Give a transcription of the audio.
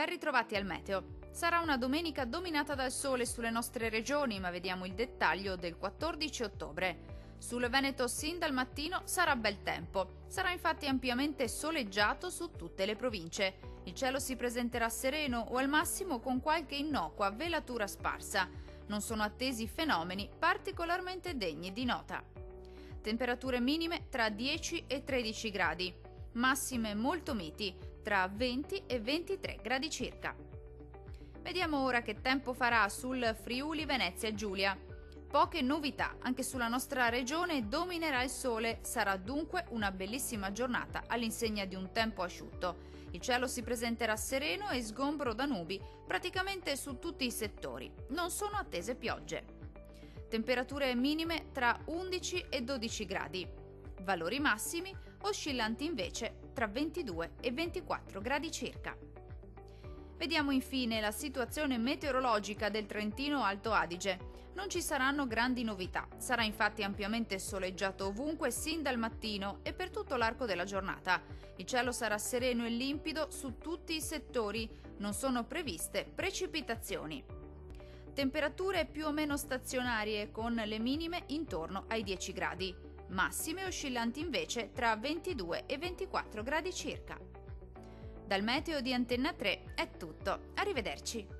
Ben ritrovati al meteo. Sarà una domenica dominata dal sole sulle nostre regioni, ma vediamo il dettaglio del 14 ottobre. Sul Veneto sin dal mattino sarà bel tempo. Sarà infatti ampiamente soleggiato su tutte le province. Il cielo si presenterà sereno o al massimo con qualche innocua velatura sparsa. Non sono attesi fenomeni particolarmente degni di nota. Temperature minime tra 10 e 13 gradi. Massime molto miti, tra 20 e 23 gradi circa. Vediamo ora che tempo farà sul Friuli Venezia Giulia. Poche novità, anche sulla nostra regione dominerà il sole, sarà dunque una bellissima giornata all'insegna di un tempo asciutto. Il cielo si presenterà sereno e sgombro da nubi praticamente su tutti i settori. Non sono attese piogge. Temperature minime tra 11 e 12 gradi. Valori massimi oscillanti invece tra 22 e 24 gradi circa. Vediamo infine la situazione meteorologica del Trentino Alto Adige. Non ci saranno grandi novità, sarà infatti ampiamente soleggiato ovunque sin dal mattino e per tutto l'arco della giornata. Il cielo sarà sereno e limpido su tutti i settori, non sono previste precipitazioni. Temperature più o meno stazionarie con le minime intorno ai 10 gradi. Massime oscillanti invece tra 22 e 24 gradi circa. Dal meteo di Antenna 3 è tutto, arrivederci.